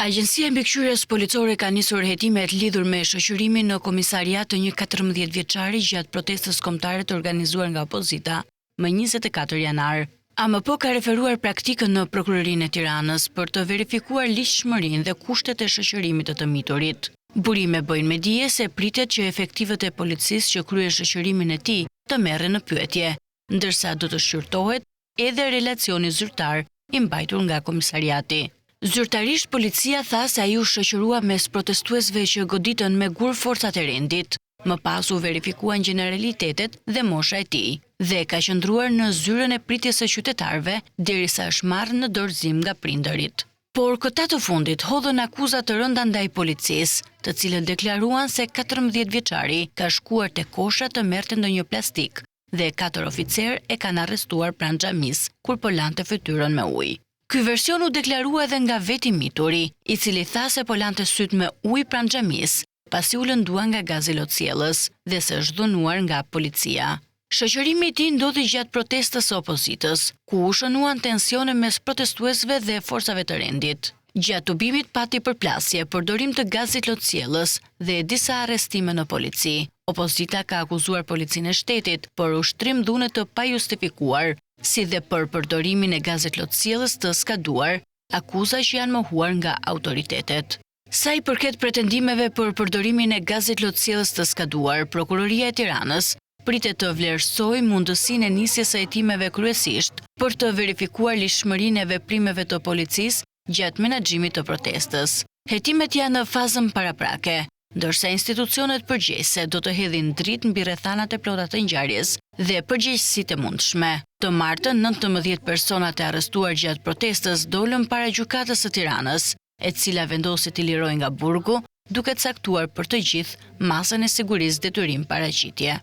Agjencia e Mbikëqyrjes Policore ka nisur hetimet lidhur me shoqërimin në komisariat të një 14 vjeçari gjatë protestës kombëtare të organizuar nga opozita më 24 janar. AMP ka referuar praktikën në Prokurorinë e Tiranës për të verifikuar ligjshmërinë dhe kushtet e shoqërimit të të miturit. Burime bëjnë me dije se pritet që efektivët e policisë që kryen shoqërimin e tij të merren në pyetje, ndërsa do të shqyrtohet edhe relacioni zyrtar i mbajtur nga komisariati. Zyrtarisht policia tha se ai u shoqërua mes protestuesve që goditën me gur forcat e rendit. Më pas u verifikuan gjeneralitetet dhe mosha e tij dhe ka qëndruar në zyrën e pritjes së qytetarëve derisa është marrë në dorëzim nga prindërit. Por këta të fundit hodhën akuza të rënda ndaj policisë, të cilët deklaruan se 14 vjeçari ka shkuar te kosha të merrte ndonjë plastik dhe 4 oficer e kanë arrestuar pranë xhamisë kur po lante fytyrën me ujë. Ky version u deklarua edhe nga veti mituri, i cili tha se po lante syt me ujë pranë xhamisë, pasi u lëndua nga gazi lotësiellës dhe se është dhunuar nga policia. Shoqërimi i tij ndodhi gjatë protestës së opozitës, ku u shënuan tensione mes protestuesve dhe forcave të rendit. Gjatë tubimit pati përplasje, përdorim të gazit lotësiellës dhe disa arrestime në polici. Opozita ka akuzuar policinë e shtetit për ushtrim dhune të pajustifikuar, si dhe për përdorimin e gazit lotësiellës të skaduar, akuza që janë mohuar nga autoritetet. Sa i përket pretendimeve për përdorimin e gazit lotësiellës të skaduar, Prokuroria e Tiranës pritet të vlerësojë mundësinë e nisjes së hetimeve kryesisht për të verifikuar ligjshmërinë e veprimeve të policisë gjatë menaxhimit të protestës. Hetimet janë në fazën paraprake, ndërsa institucionet përgjegjëse do të hedhin dritë mbi rrethanat e plota të ngjarjes dhe përgjegjësitë e mundshme. Të martën 19 personat e arrestuar gjatë protestës dolën para gjykatës së Tiranës, e cila vendosi t'i lirojë nga burgu, duke caktuar për të gjithë masën e sigurisë detyrim paraqitje.